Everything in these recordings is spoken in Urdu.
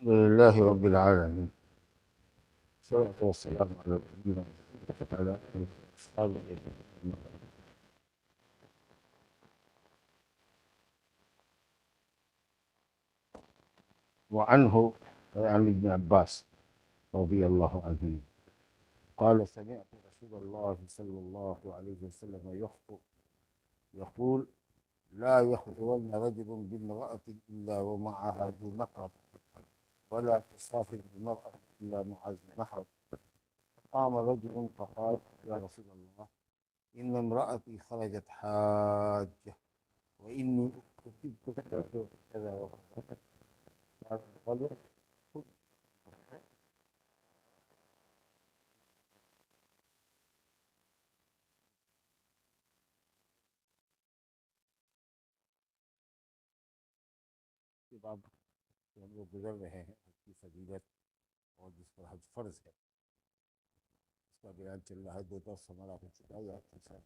لله رب العالمين، والصلاة والسلام على نبينا محمد وعلى آله وأصحابه أجمعين. وعنه عن ابن عباس رضي الله عنه قال سمعت رسول الله صلى الله عليه وسلم يخطب يقول: لا يخطبن رجل بامرأة إلا ومعها ذو محرم، ولا تصافح المرأة إلا مع ذي محرم. قام رجل فقال: يا رسول الله، إن امرأتي خرجت حاجة وإني كتبت كذا وكذا. قال: کے بعد ہم لوگ گزر رہے ہیں اس کی فضیلت اور جس پر حج فرض ہے اس کا بیان چل رہا ہے. دو دس ہمارا ہو چکا ہے یا تیسرا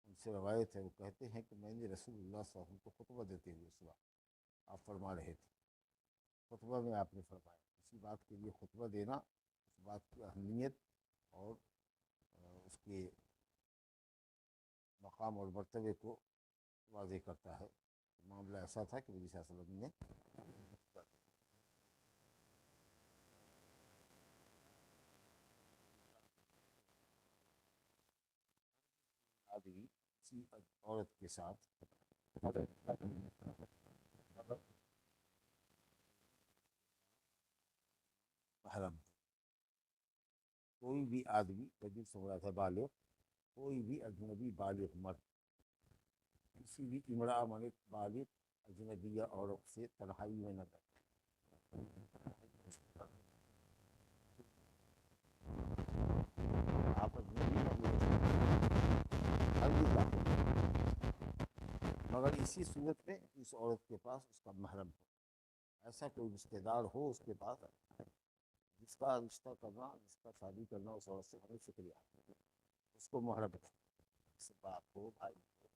ان سے روایت ہے. وہ کہتے ہیں کہ میں نے رسول اللہ صلی اللہ علیہ وسلم کو خطبہ دیتے ہوئے سنا. آپ فرما رہے تھے خطبہ میں آپ نے فرمایا اسی بات کے لیے خطبہ دینا اس بات کی اہمیت اور اس کے مقام اور مرتبے کو واضح کرتا ہے. معاملہ ایسا تھا کہ نبی صلی اللہ علیہ وسلم نے آدمی کسی عورت کے ساتھ محرم کوئی بھی آدمی رجل سے مراد ہے بالغ، کوئی بھی اجنبی بالغ مرد کسی بھی امرأہ من بالغ اجنبیہ عورت سے تنہائی میں نہ کرے. آپ اجنبی مگر اسی صورت میں اس عورت کے پاس اس کا محرم ہو. ایسا کوئی رشتہ دار ہو اس کے پاس جس کا رشتہ کرنا جس کا شادی کرنا اس عورت سے ہمیں شکریہ اس کو محرم ہے. اس باپ ہو، بھائی ہو،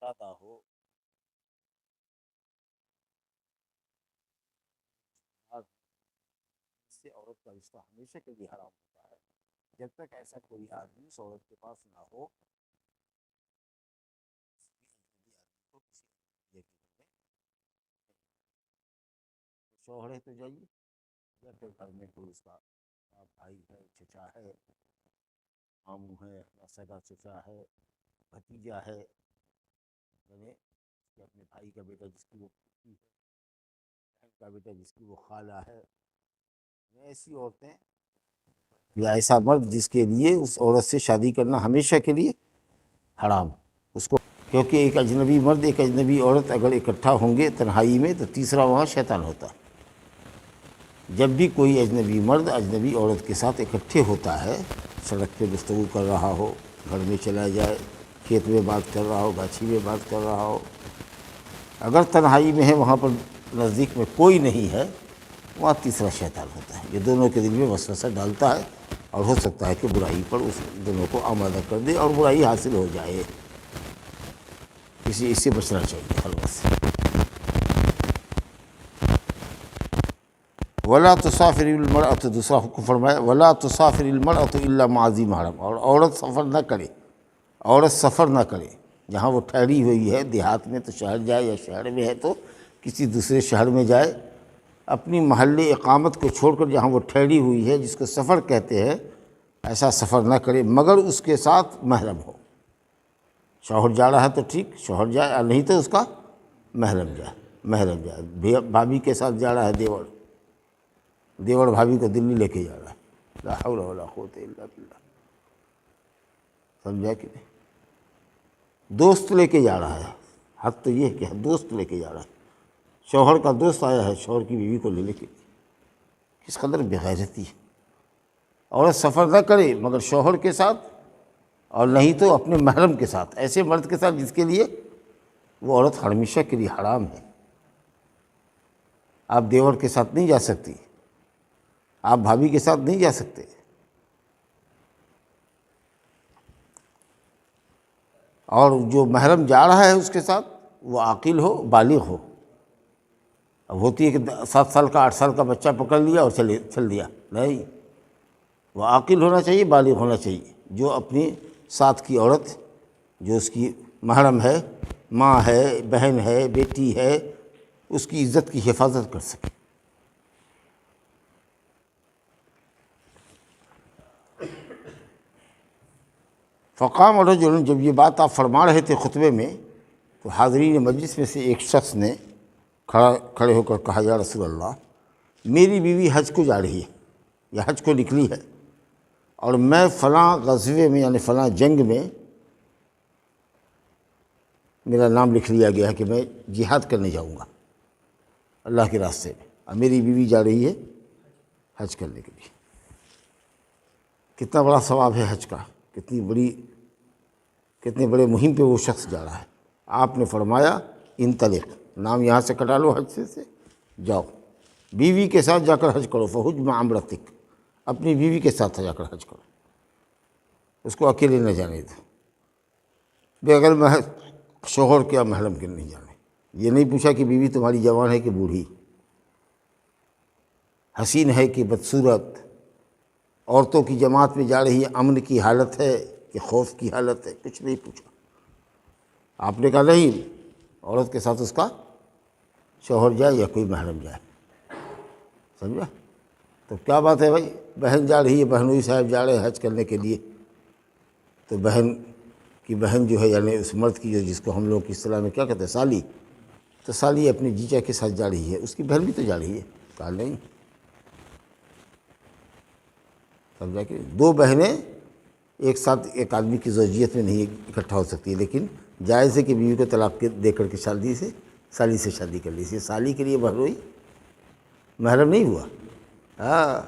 دادا ہو، اس سے عورت کا رشتہ ہمیشہ کے لیے حرام ہوتا ہے جب تک ایسا کوئی آدمی اس عورت کے پاس نہ ہو شوہر ہے تو جائیے یا پھر گھر میں کوئی اس کا بھائی ہے، چچا ہے، ماموں ہے، سگا چچا ہے، بھتیجا ہے، یعنی کہ اپنے بھائی کا بیٹا جس کی وہ پھوپھی ہے، بہن کا بیٹا جس کی وہ خالہ ہے. ایسی عورتیں یا ایسا مرد جس کے لیے اس عورت سے شادی کرنا ہمیشہ کے لیے حرام اس کو، کیونکہ ایک اجنبی مرد ایک اجنبی عورت اگر اکٹھا ہوں گے تنہائی میں تو تیسرا وہاں شیطان ہوتا ہے. جب بھی کوئی اجنبی مرد اجنبی عورت کے ساتھ اکٹھے ہوتا ہے، سڑک پہ گفتگو کر رہا ہو، گھر میں چلا جائے، کھیت میں بات کر رہا ہو، گاچھی میں بات کر رہا ہو، اگر تنہائی میں ہے وہاں پر نزدیک میں کوئی نہیں ہے وہاں تیسرا شیطان ہوتا ہے. یہ دونوں کے دل میں وسوسہ ڈالتا ہے اور ہو سکتا ہے کہ برائی پر اس دونوں کو آمادہ کر دے اور برائی حاصل ہو جائے. اس سے بچنا چاہیے ہر وقت. ولا تسافر المرأة دوسرا حکم فرمایا ولا تسافر المرأة الا مع ذی محرم، اور عورت سفر نہ کرے، عورت سفر نہ کرے جہاں وہ ٹھہری ہوئی ہے. دیہات میں تو شہر جائے یا شہر میں ہے تو کسی دوسرے شہر میں جائے، اپنی محل اقامت کو چھوڑ کر جہاں وہ ٹھہری ہوئی ہے جس کو سفر کہتے ہیں ایسا سفر نہ کرے مگر اس کے ساتھ محرم ہو. شوہر جا رہا ہے تو ٹھیک شوہر جائے، اور نہیں تو اس کا محرم جائے. بھابھی کے ساتھ جا رہا ہے دیور بھابھی کو دلی لے کے جا رہا ہے، لا حول ولا قوت الا باللہ. سمجھا کہ نہیں؟ دوست لے کے جا رہا ہے، حق تو یہ ہے کہ دوست لے کے جا رہا ہے. شوہر کا دوست آیا ہے شوہر کی بیوی کو لے کے، کس قدر بغیرتی ہے. عورت سفر نہ کرے مگر شوہر کے ساتھ اور نہیں تو اپنے محرم کے ساتھ، ایسے مرد کے ساتھ جس کے لیے وہ عورت ہمیشہ کے لیے حرام ہے. آپ دیور کے ساتھ نہیں جا سکتی، آپ بھابھی کے ساتھ نہیں جا سکتے، اور جو محرم جا رہا ہے اس کے ساتھ وہ عاقل ہو، بالغ ہو۔ اب ہوتی ہے کہ 7 سال کا 8 سال کا بچہ پکڑ لیا اور چل دیا، نہیں، وہ عاقل ہونا چاہیے، بالغ ہونا چاہیے، جو اپنی ساتھ کی عورت جو اس کی محرم ہے، ماں ہے، بہن ہے، بیٹی ہے، اس کی عزت کی حفاظت کر سکے۔ فقام رجل، جب یہ بات آپ فرما رہے تھے خطبے میں تو حاضرین مجلس میں سے ایک شخص نے کھڑے ہو کر کہا، یا رسول اللہ، میری بیوی حج کو جا رہی ہے یا حج کو نکلی ہے، اور میں فلاں غزوے میں یعنی فلاں جنگ میں میرا نام لکھ لیا گیا ہے کہ میں جہاد کرنے جاؤں گا اللہ کے راستے میں، اور میری بیوی جا رہی ہے حج کرنے کے لیے۔ کتنا بڑا ثواب ہے حج کا، کتنے بڑے مہم پہ وہ شخص جا رہا ہے۔ آپ نے فرمایا انطلق، نام یہاں سے کٹا لو، حج سے جاؤ، بیوی کے ساتھ جا کر حج کرو، فحج مع امرتک، اپنی بیوی کے ساتھ جا کر حج کرو، اس کو اکیلے نہ جانے دو، بغیر شوہر کیا محرم کے نہیں جانے۔ یہ نہیں پوچھا کہ بیوی تمہاری جوان ہے کہ بوڑھی، حسین ہے کہ بدصورت، عورتوں کی جماعت میں جا رہی ہے، امن کی حالت ہے کہ خوف کی حالت ہے، کچھ نہیں پوچھا۔ آپ نے کہا نہیں، عورت کے ساتھ اس کا شوہر جائے یا کوئی محرم جائے، سمجھا؟ تو کیا بات ہے بھائی، بہن جا رہی ہے، بہنوئی صاحب جا رہے ہیں حج کرنے کے لیے، تو بہن کی بہن جو ہے یعنی اس مرد کی، جو جس کو ہم لوگ کی اصطلاح میں کیا کہتے ہیں، سالی، تو سالی اپنے جیجا کے ساتھ جا رہی ہے، اس کی بہن بھی تو جا رہی ہے۔ کہا نہیں، سمجھا کہ دو بہنیں ایک ساتھ ایک آدمی کی زوجیت میں نہیں اکٹھا ہو سکتی، لیکن جائز ہے کہ بیوی کو طلاق دے کر کے سالی سے شادی کر لی، اس لیے سالی کے لیے بہنوئی محرم نہیں ہوا۔ ہاں،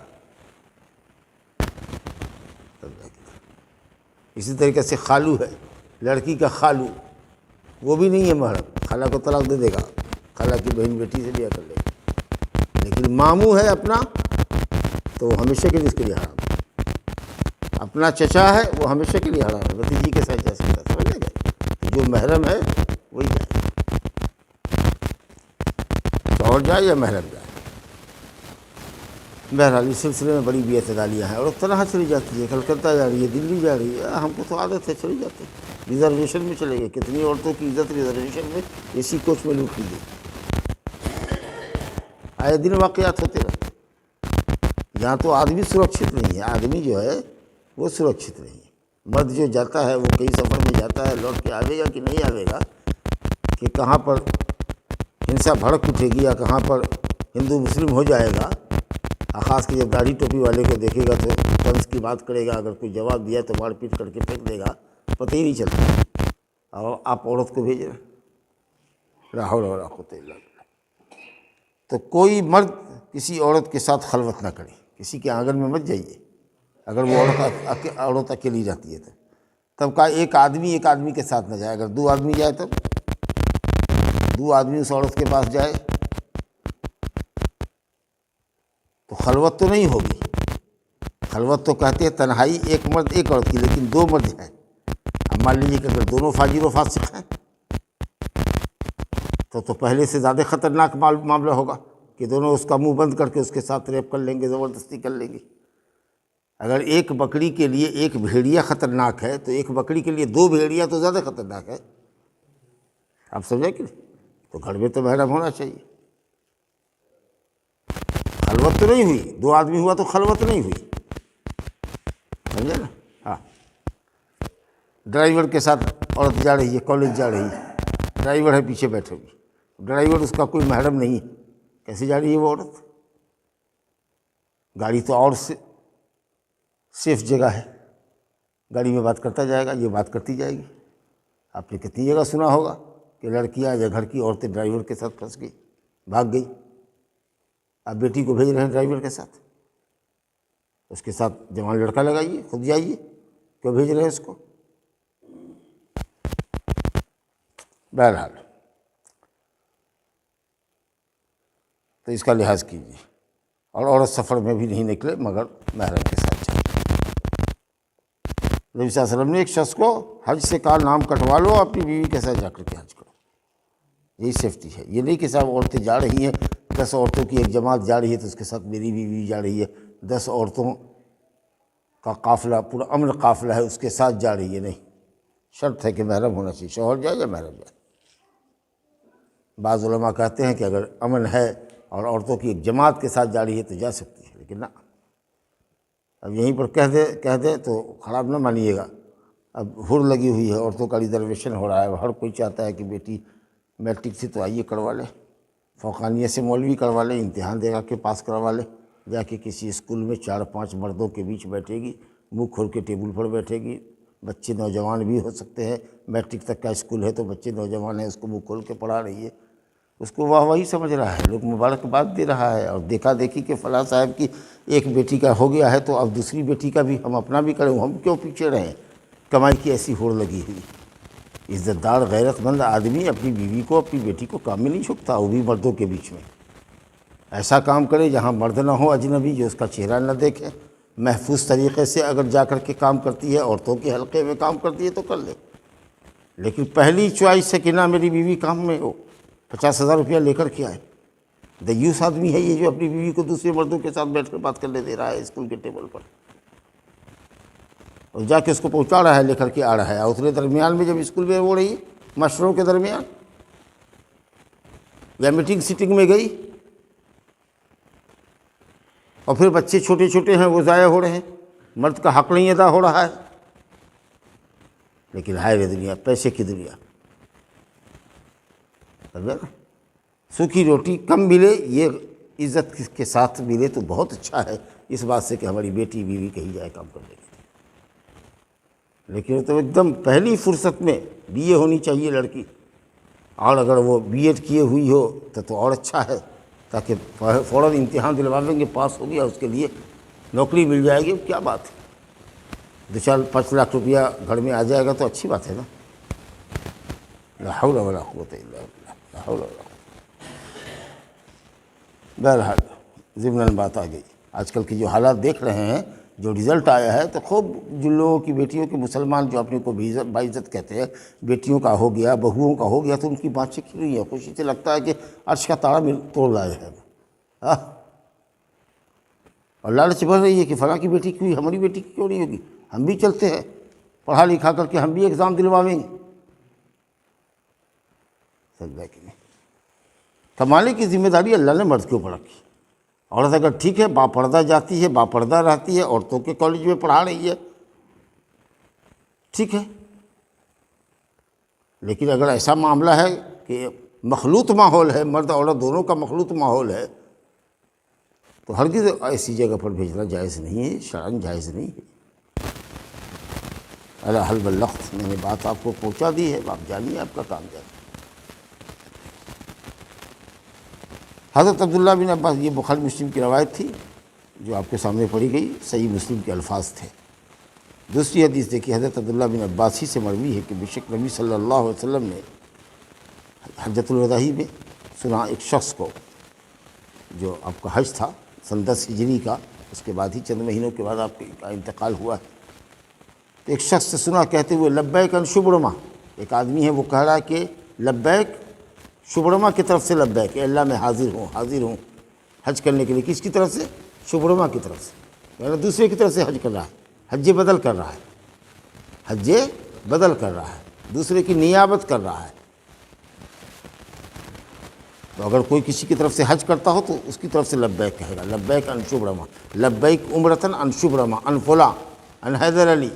اسی طریقے سے خالو ہے، لڑکی کا خالو، وہ بھی نہیں ہے محرم، خالہ کو طلاق دے دے گا، خالہ کی بہن بیٹی سے بیاہ کر لے گا، لیکن ماموں ہے اپنا تو ہمیشہ کے لیے اس کے لیے حرام ہے، اپنا چچا ہے وہ ہمیشہ کے لیے حرام ہے، بھتیجی کے ساتھ جا سکتا ہے، سمجھ گئے؟ جو محرم ہے وہی جائے، شوہر جائے یا محرم جائے۔ بہرحال اس سلسلے میں بڑی بے اعتدالیاں ہیں، اور اس طرح چلی جاتی ہے، کلکتہ جا رہی ہے، دلی جا رہی ہے، ہم کو تو عادت ہے، چلی جاتے ہیں، ریزرویشن میں چلے گئے، کتنی عورتوں کی عزت ریزرویشن میں اے سی کوچ میں لوٹ لی گئی، آئے دن واقعات ہوتے رہتے۔ یہاں تو آدمی سرکشت نہیں ہے، آدمی جو ہے وہ سرکشت نہیں ہے، مرد جو جاتا ہے وہ کئی سفر میں جاتا ہے، لوٹ کے آوے گا کہ نہیں آوے گا، کہ کہاں پر ہنسا بھڑک اٹھے گی یا کہاں پر ہندو مسلم ہو جائے گا، خاص کہ جب داڑھی ٹوپی والے کو دیکھے گا تو طنز کی بات کرے گا، اگر کوئی جواب دیا تو مار پیٹ کر کے پھینک دے گا، پتہ ہی نہیں چلتا، اور آپ عورت کو بھیج رہے، لا حول ولا قوت الا باللہ۔ تو کوئی مرد کسی عورت کے ساتھ خلوت نہ کرے، کسی کے آنگن میں مت جائیے، اگر وہ عورت اکیلی جاتی ہے تب کہا ایک آدمی کے ساتھ نہ جائے، اگر 2 آدمی جائے تب 2 آدمی اس عورت کے پاس جائے تو خلوت تو نہیں ہوگی، خلوت تو کہتے ہیں تنہائی ایک مرد ایک عورت کی، لیکن 2 مرد ہیں، اب مان لیجیے کہ اگر دونوں فاجر و فاسق ہیں تو پہلے سے زیادہ خطرناک معاملہ ہوگا کہ دونوں اس کا منہ بند کر کے اس کے ساتھ ریپ کر لیں گے، زبردستی کر لیں گے۔ اگر ایک بکری کے لیے ایک بھیڑیا خطرناک ہے تو ایک بکری کے لیے 2 بھیڑیا تو زیادہ خطرناک ہے، آپ سمجھیں کہ تو گھر میں تو محرم ہونا چاہیے، خلوت تو نہیں ہوئی، 2 آدمی ہوا تو خلوت نہیں ہوئی، سمجھے نا؟ ہاں، ڈرائیور کے ساتھ عورت جا رہی ہے، کالج جا رہی ہے، ڈرائیور ہے پیچھے بیٹھے ہوئی، ڈرائیور اس کا کوئی محرم نہیں ہے، کیسے جا رہی ہے وہ عورت؟ گاڑی تو اور سیف جگہ ہے، گاڑی میں بات کرتا جائے گا، یہ بات کرتی جائے گی۔ آپ نے کتنی جگہ سنا ہوگا کہ لڑکیاں یا گھر کی عورتیں ڈرائیور کے ساتھ پھنس گئی، بھاگ گئی، آپ بیٹی کو بھیج رہے ہیں ڈرائیور کے ساتھ، اس کے ساتھ جوان لڑکا لگائیے، خود جائیے، کیوں بھیج رہے ہیں اس کو؟ بہرحال تو اس کا لحاظ کیجیے، اور عورت سفر میں بھی نہیں نکلے مگر محرم کے ساتھ جائے۔ نبی صلی اللہ علیہ وسلم نے ایک شخص کو حج سے کہا نام کٹوا لو، اپنی بیوی کے ساتھ جا کر کے حج کرو، یہی سیفٹی ہے۔ یہ نہیں کہ صاحب عورتیں جا رہی ہیں، 10 عورتوں کی ایک جماعت جا رہی ہے تو اس کے ساتھ میری بیوی جا رہی ہے، 10 عورتوں کا قافلہ پورا امن قافلہ ہے اس کے ساتھ جا رہی ہے، نہیں، شرط ہے کہ محرم ہونا چاہیے، شوہر جائے یا محرم جائے۔ بعض علماء کہتے ہیں کہ اگر امن ہے اور عورتوں کی ایک جماعت کے ساتھ جا رہی ہے تو جا سکتی ہے، لیکن نہ، اب یہیں پر کہہ دے تو خراب نہ مانیے گا۔ اب ہر لگی ہوئی ہے، عورتوں کا ریزرویشن ہو رہا ہے، ہر کوئی چاہتا ہے کہ بیٹی میٹرک سے تو آئیے کروا لے، فوقانیہ سے مولوی کروا لے، امتحان دے گا کے پاس کروا لے، جا کے کسی اسکول میں 4-5 مردوں کے بیچ بیٹھے گی، منہ کھول کے ٹیبل پر بیٹھے گی، بچے نوجوان بھی ہو سکتے ہیں، میٹرک تک کا اسکول ہے تو بچے نوجوان ہیں، اس کو منہ کھول کے پڑھا رہی ہے، اس کو واہ واہی سمجھ رہا ہے، لوگ مبارکباد دے رہا ہے، اور دیکھا دیکھی کہ فلاں صاحب کی ایک بیٹی کا ہو گیا ہے تو اب دوسری بیٹی کا بھی ہم اپنا بھی کریں، ہم کیوں پیچھے رہیں؟ کمائی کی ایسی ہوڑ لگی ہوئی۔ عزت دار غیرت مند آدمی اپنی بیوی کو، اپنی بیٹی کو کام میں نہیں چھپتا، وہ بھی مردوں کے بیچ میں۔ ایسا کام کرے جہاں مرد نہ ہو، اجنبی، جو اس کا چہرہ نہ دیکھے، محفوظ طریقے سے اگر جا کر کے کام کرتی ہے، عورتوں کے حلقے میں کام کرتی ہے تو کر لے، لیکن پہلی چوائس ہے کہ نہ میری بیوی کام میں ہو، 50,000 روپیہ لے کر کے آئے۔ دیوس آدمی ہے یہ جو اپنی بیوی کو دوسرے مردوں کے ساتھ بیٹھ کر بات کرنے دے رہا ہے اسکول کے ٹیبل پر، اور جا کے اس کو پہنچا رہا ہے، لے کر کے آ رہا ہے، اور اتنے درمیان میں جب اسکول میں ہو رہی ہے، ماشٹروں کے درمیان یا میٹنگ سیٹنگ میں گئی، اور پھر بچے چھوٹے چھوٹے ہیں وہ ضائع ہو رہے ہیں، مرد کا حق نہیں ادا ہو رہا ہے، لیکن ہائے رے دنیا، پیسے کی دنیا، اگر سوکھی روٹی کم ملے، یہ عزت کے ساتھ ملے تو بہت اچھا ہے، اس بات سے کہ ہماری بیٹی بیوی کہیں جائے کام کرنے کے لیے، لیکن تو ایک دم پہلی فرصت میں بی اے ہونی چاہیے لڑکی، اور اگر وہ بی ایڈ کیے ہوئی ہو تو اور اچھا ہے، تاکہ فوراً امتحان دلوا لیں گے، پاس ہو گیا اس کے لیے نوکری مل جائے گی، کیا بات ہے، 2-5 لاکھ روپیہ گھر میں آ جائے گا تو اچھی بات ہے نا۔ لا حول ولا قوت الا باللہ، لا حول ولا قوت۔ بہرحال ضمناً بات آ گئی، آج کل کے جو حالات دیکھ رہے ہیں، جو رزلٹ آیا ہے، تو خوب جن لوگوں کی بیٹیوں کے، مسلمان جو اپنے کو باعزت کہتے ہیں، بیٹیوں کا ہو گیا، بہوؤں کا ہو گیا، تو ان کی باتیں کھل رہی ہیں، خوشی سے لگتا ہے کہ عرش کا تارا توڑ لائے ہیں، اور لالچ بڑھ رہی ہے کہ فلاں کی بیٹی کیوں، ہماری بیٹی کی کیوں نہیں ہوگی، ہم بھی چلتے ہیں پڑھا لکھا کر کے، ہم بھی ایگزام دلواویں گے، سجدہ کی نہیں۔ کمانے کی ذمہ داری اللہ نے مرد کے اوپر رکھی، عورت اگر ٹھیک ہے، باپردہ جاتی ہے، باپردہ رہتی ہے، عورتوں کے کالج میں پڑھا رہی ہے، ٹھیک ہے، لیکن اگر ایسا معاملہ ہے کہ مخلوط ماحول ہے، مرد عورت دونوں کا مخلوط ماحول ہے، تو ہرگز ایسی جگہ پر بھیجنا جائز نہیں ہے، شرعاً جائز نہیں ہے۔ الا حل بلغت، میں نے بات آپ کو پہنچا دی ہے، آپ جانیے، آپ کا کام جانیے۔ حضرت عبداللہ بن عباس، یہ بخاری مسلم کی روایت تھی جو آپ کے سامنے پڑھی گئی، صحیح مسلم کے الفاظ تھے۔ دوسری حدیث دیکھیے، حضرت عبداللہ بن عباس ہی سے مروی ہے کہ بے شک نبی صلی اللہ علیہ وسلم نے حجۃ الوداع میں سنا ایک شخص کو، جو آپ کا حج تھا سن 10 ہجری کا، اس کے بعد ہی چند مہینوں کے بعد آپ کا انتقال ہوا ہے، تو ایک شخص سے سنا کہتے ہوئے لبیک ان شبرمہ، ایک آدمی ہے وہ کہہ رہا ہے کہ لبیک شبرمہ کی طرف سے لبیک، اے اللہ میں حاضر ہوں حج کرنے کے لیے، کس کی طرف سے؟ شبرمہ کی طرف سے، یعنی دوسرے کی طرف سے حج کر رہا ہے، حج بدل کر رہا ہے، حج بدل کر رہا ہے، دوسرے کی نیابت کر رہا ہے۔ تو اگر کوئی کسی کی طرف سے حج کرتا ہو تو اس کی طرف سے لبیک کہے گا، لبیک ان شبرمہ، لبیک عمرتن ان شبرمہ، ان فلاں، ان حیدر علی،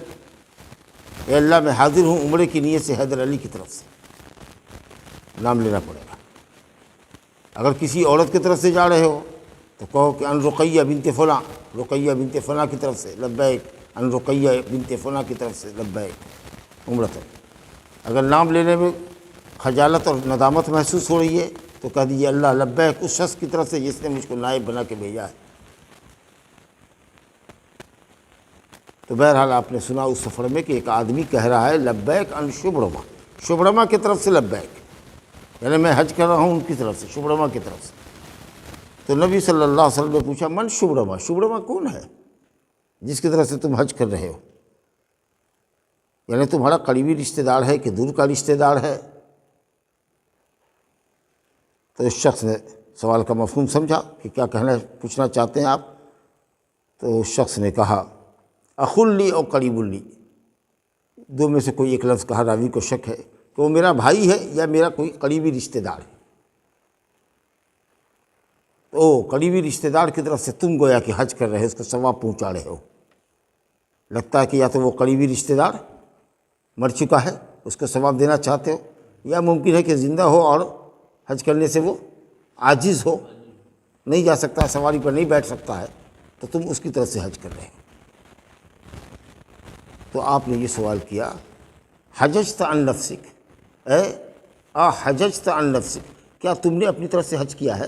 اے اللہ میں حاضر ہوں عمرے کی نیت سے حیدر علی کی طرف سے، نام لینا پڑے گا۔ اگر کسی عورت کی طرف سے جا رہے ہو تو کہو کہ ان رقیہ بنت فلاں، رقیہ بنت فلاں کی طرف سے لبیک، ان رقیہ بنت فلاں کی طرف سے لبیک عمرتن۔ اگر نام لینے میں خجالت اور ندامت محسوس ہو رہی ہے تو کہہ دیجیے اللہ لبیک اس شخص کی طرف سے جس نے مجھ کو نائب بنا کے بھیجا ہے۔ تو بہرحال آپ نے سنا اس سفر میں کہ ایک آدمی کہہ رہا ہے لبیک ان شبرمہ، شبرمہ کی طرف سے لبیک، یعنی میں حج کر رہا ہوں ان کی طرف سے، شبرمہ کی طرف سے۔ تو نبی صلی اللہ علیہ وسلم نے پوچھا من شبرمہ، شبرمہ کون ہے جس کی طرف سے تم حج کر رہے ہو؟ یعنی تمہارا قریبی رشتہ دار ہے کہ دور کا رشتہ دار ہے؟ تو اس شخص نے سوال کا مفہوم سمجھا کہ کیا پوچھنا چاہتے ہیں آپ. تو اس شخص نے کہا اخل لی اور قریب لی، دو میں سے کوئی ایک لفظ کہا. راوی کو شک ہے کہ وہ میرا بھائی ہے یا میرا کوئی قریبی رشتہ دار ہے. تو قریبی رشتہ دار کی طرف سے تم گویا کہ حج کر رہے ہو، اس کو ثواب پہنچا رہے ہو. لگتا ہے کہ یا تو وہ قریبی رشتہ دار مر چکا ہے، اس کو ثواب دینا چاہتے ہو، یا ممکن ہے کہ زندہ ہو اور حج کرنے سے وہ عاجز ہو، نہیں جا سکتا، سواری پر نہیں بیٹھ سکتا ہے، تو تم اس کی طرف سے حج کر رہے ہو. تو آپ نے یہ سوال کیا حججت عن نفسک، اے حججت عن نفسک، کیا تم نے اپنی طرف سے حج کیا ہے؟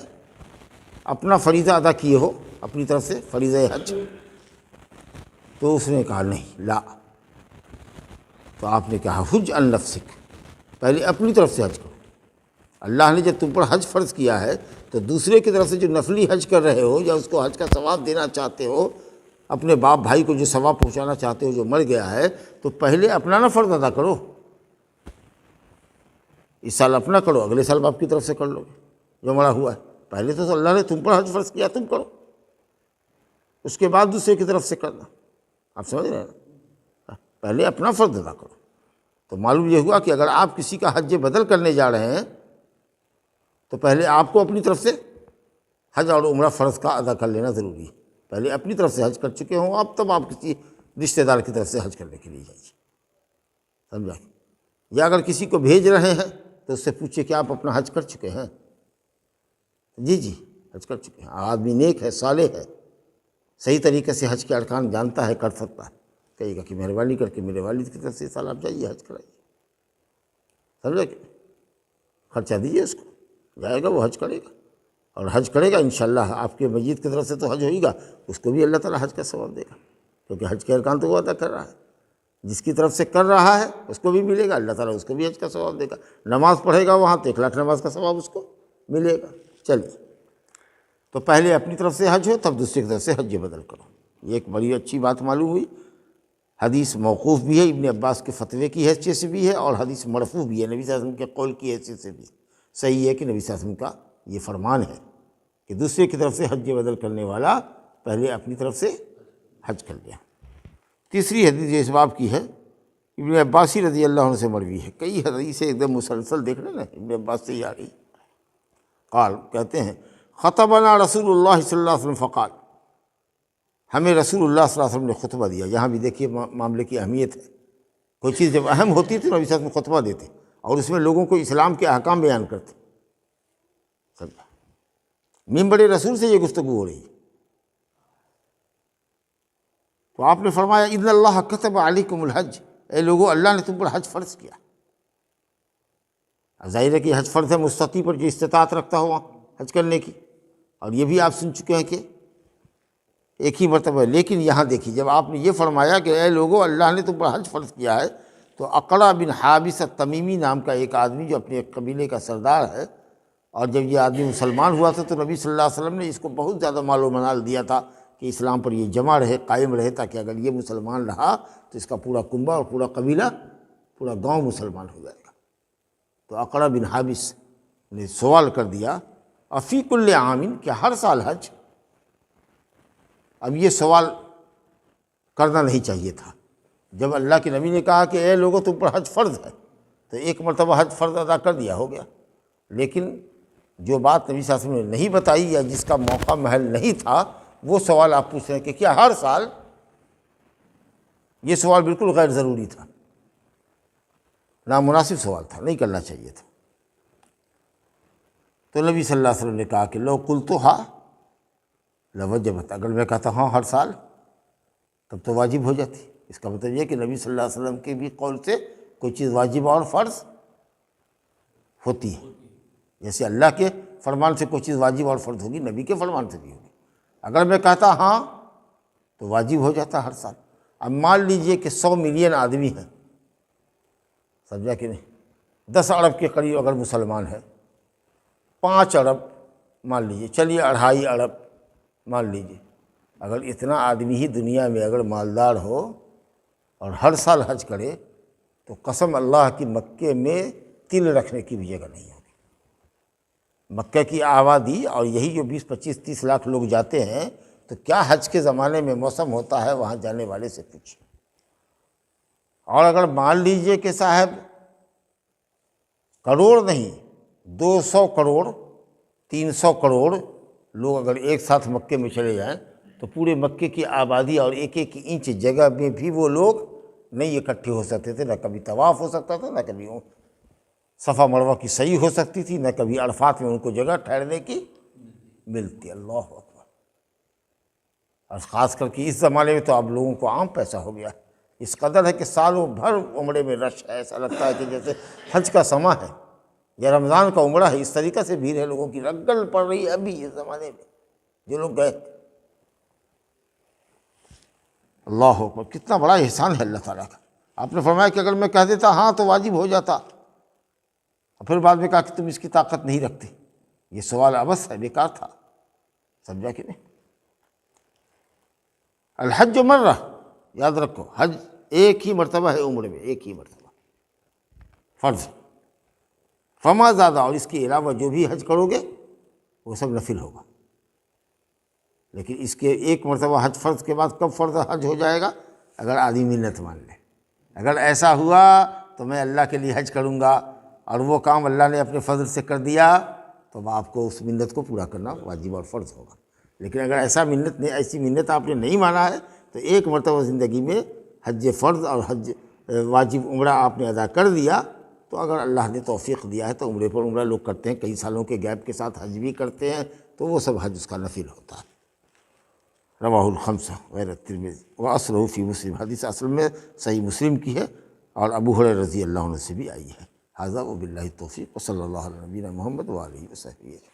اپنا فریضہ ادا کیے ہو اپنی طرف سے، فریضہ حج؟ تو اس نے کہا نہیں، لا. تو آپ نے کہا حج عن نفسک، پہلے اپنی طرف سے حج کرو. اللہ نے جب تم پر حج فرض کیا ہے تو دوسرے کی طرف سے جو نفلی حج کر رہے ہو یا اس کو حج کا ثواب دینا چاہتے ہو، اپنے باپ بھائی کو جو ثواب پہنچانا چاہتے ہو جو مر گیا ہے، تو پہلے اپنا نہ فرض ادا کرو. اس سال اپنا کرو، اگلے سال باپ کی طرف سے کر لو گے جو مرا ہوا ہے. پہلے تو اللہ نے تم پر حج فرض کیا، تم کرو، اس کے بعد دوسرے کی طرف سے کرنا. آپ سمجھ رہے ہیں؟ پہلے اپنا فرض ادا کرو. تو معلوم یہ ہوا کہ اگر آپ کسی کا حج بدل کرنے جا رہے ہیں تو پہلے آپ کو اپنی طرف سے حج اور عمرہ فرض کا ادا کر لینا ضروری ہے. پہلے اپنی طرف سے حج کر چکے ہوں آپ، تب آپ کسی رشتہ دار کی طرف سے حج کرنے کے لیے جائیے. سمجھا؟ یا اگر کسی کو بھیج رہے ہیں تو اس سے پوچھیں کہ آپ اپنا حج کر چکے ہیں؟ جی جی حج کر چکے ہیں. آدمی نیک ہے، صالح ہے، صحیح طریقے سے حج کے ارکان جانتا ہے، کر سکتا ہے، کہے گا کہ مہربانی کر کے میرے والد کی طرف سے اس سال آپ جائیے، حج کرائیے. سمجھا کہ خرچہ دیجیے اس کو، جائے گا وہ حج کرے گا، اور حج کرے گا انشاءاللہ. آپ کے مجید کی طرف سے تو حج ہوئے گا، اس کو بھی اللہ تعالیٰ حج کا ثواب دے گا، کیونکہ حج کے ارکان تو وہ ادا کر رہا ہے. جس کی طرف سے کر رہا ہے اس کو بھی ملے گا، اللہ تعالیٰ اس کو بھی حج کا ثواب دے گا. نماز پڑھے گا وہاں تو 1,00,000 نماز کا ثواب اس کو ملے گا. چلیے، تو پہلے اپنی طرف سے حج ہو، تب دوسری کی طرف سے حج بدل کرو. یہ ایک بڑی اچھی بات معلوم ہوئی. حدیث موقوف بھی ہے، ابن عباس کے فتوے کی حیثیت سے بھی ہے، اور حدیث مرفوع بھی ہے، نبی صلی اللہ علیہ وسلم کے قول کی حیثیت سے بھی. صحیح ہے کہ نبی صلی اللہ علیہ وسلم کا یہ فرمان ہے کہ دوسرے کی طرف سے حج بدل کرنے والا پہلے اپنی طرف سے حج کر لیا. تیسری حدیث جو اس باب کی ہے ابن عباسی رضی اللہ عنہ سے مروی ہے. کئی حدیثیں ایک دم مسلسل دیکھ رہے نا، ابن عباس سے ہی آ رہی. قال، کہتے ہیں خطبنا رسول اللہ صلی اللہ علیہ وسلم فقال، ہمیں رسول اللہ صلی اللہ علیہ وسلم نے خطبہ دیا. یہاں بھی دیکھیے معاملے کی اہمیت ہے. کوئی چیز جب اہم ہوتی تو نبی صلی اللہ علیہ وسلم خطبہ دیتے اور اس میں لوگوں کو اسلام کے احکام بیان کرتے. سمجھا؟ منبر رسول سے یہ گفتگو ہو رہی ہے. تو آپ نے فرمایا اِنَّ اللَّهَ كَتَبَ عَلَيْكُمُ الْحَجَّ، اے لوگو اللہ نے تم پر حج فرض کیا. ظاہر ہے کہ حج فرض ہے مستطیع پر جو استطاعت رکھتا ہو حج کرنے کی، اور یہ بھی آپ سن چکے ہیں کہ ایک ہی مرتبہ. لیکن یہاں دیکھیے جب آپ نے یہ فرمایا کہ اے لوگو اللہ نے تم پر حج فرض کیا ہے، تو اقرع بن حابس التمیمی نام کا ایک آدمی جو اپنے ایک قبیلے کا سردار ہے، اور جب یہ آدمی مسلمان ہوا تھا تو نبی صلی اللہ علیہ وسلم نے اس کو بہت زیادہ مال و منال دیا تھا کہ اسلام پر یہ جمع رہے، قائم رہے، تاکہ اگر یہ مسلمان رہا تو اس کا پورا کنبہ اور پورا قبیلہ، پورا گاؤں مسلمان ہو جائے گا. تو اقرع بن حابس نے سوال کر دیا افی کل عام، کیا ہر سال حج؟ اب یہ سوال کرنا نہیں چاہیے تھا. جب اللہ کے نبی نے کہا کہ اے لوگوں تم پر حج فرض ہے، تو ایک مرتبہ حج فرض ادا کر دیا، ہو گیا. لیکن جو بات نبی صلی اللہ علیہ وسلم نے نہیں بتائی یا جس کا موقع محل نہیں تھا، وہ سوال آپ پوچھ رہے ہیں کہ کیا ہر سال؟ یہ سوال بالکل غیر ضروری تھا، نامناسب سوال تھا، نہیں کرنا چاہیے تھا. تو نبی صلی اللہ علیہ وسلم نے کہا کہ لو قلتھا لوجبت، اگر میں کہتا ہاں ہر سال تب تو واجب ہو جاتی. اس کا مطلب یہ کہ نبی صلی اللہ علیہ وسلم کے بھی قول سے کوئی چیز واجب اور فرض ہوتی ہے. جیسے اللہ کے فرمان سے کوئی چیز واجب اور فرض ہوگی، نبی کے فرمان سے بھی ہوگی. اگر میں کہتا ہاں تو واجب ہو جاتا ہر سال. اب مان لیجئے کہ 100 ملین آدمی ہیں، سمجھا کہ نہیں، 10 ارب کے قریب اگر مسلمان ہے، 5 ارب مان لیجئے، چلیے 2.5 ارب مان لیجئے، اگر اتنا آدمی ہی دنیا میں اگر مالدار ہو اور ہر سال حج کرے تو قسم اللہ کی مکے میں تل رکھنے کی بھی جگہ نہیں ہوگی۔ مکہ کی آبادی اور یہی جو 20-25-30 لاکھ لوگ جاتے ہیں، تو کیا حج کے زمانے میں موسم ہوتا ہے وہاں جانے والے سے پوچھیں۔ اور اگر مان لیجئے کہ صاحب کروڑ نہیں 200 کروڑ 300 کروڑ لوگ اگر ایک ساتھ مکے میں چلے جائیں، تو پورے مکے کی آبادی اور ایک ایک انچ جگہ میں بھی وہ لوگ نہیں اکٹھے ہو سکتے تھے، نہ کبھی طواف ہو سکتا تھا، نہ کبھی صفا مروہ کی صحیح ہو سکتی تھی، نہ کبھی عرفات میں ان کو جگہ ٹھہرنے کی ملتی۔ اللہ اکبر۔ اور خاص کر کے اس زمانے میں تو اب لوگوں کو عام پیسہ ہو گیا، اس قدر ہے کہ سالوں بھر عمرے میں رش ہے، ایسا لگتا ہے کہ جیسے حج کا سماں ہے یا رمضان کا عمرہ ہے، اس طریقے سے بھیڑ ہے، لوگوں کی رگل پڑ رہی ہے ابھی اس زمانے میں جو لوگ گئے۔ اللہ اکبر، کتنا بڑا احسان ہے اللہ تعالیٰ کا۔ آپ نے فرمایا کہ اگر میں کہہ دیتا ہاں تو واجب ہو جاتا، اور پھر بعد میں کہا کہ تم اس کی طاقت نہیں رکھتے، یہ سوال عبث ہے، بیکار تھا۔ سمجھا کہ نہیں؟ الحج مرہ، یاد رکھو حج ایک ہی مرتبہ ہے عمر میں، ایک ہی مرتبہ فرض، فما زیادہ، اور اس کے علاوہ جو بھی حج کرو گے وہ سب نفل ہوگا۔ لیکن اس کے ایک مرتبہ حج فرض کے بعد کب فرض حج ہو جائے گا؟ اگر آدمی منت مان لے، اگر ایسا ہوا تو میں اللہ کے لیے حج کروں گا اور وہ کام اللہ نے اپنے فضل سے کر دیا، تو آپ کو اس منت کو پورا کرنا واجب اور فرض ہوگا۔ لیکن اگر ایسی منت آپ نے نہیں مانا ہے، تو ایک مرتبہ زندگی میں حج فرض اور حج واجب عمرہ آپ نے ادا کر دیا، تو اگر اللہ نے توفیق دیا ہے تو عمرے پر عمرہ لوگ کرتے ہیں، کئی سالوں کے گیپ کے ساتھ حج بھی کرتے ہیں، تو وہ سب حج اس کا نفل ہوتا ہے۔ رواہ الخمسہ غیر الترمذی واصلہ فی مسلم، حدیث اصل میں صحیح مسلم کی ہے اور ابو ہریرہ رضی اللہ عنہ سے بھی آئی ہے۔ ھذا وباللہ التوفیق وصلی اللہ علی نبینا محمد وآلہ وصحبہ۔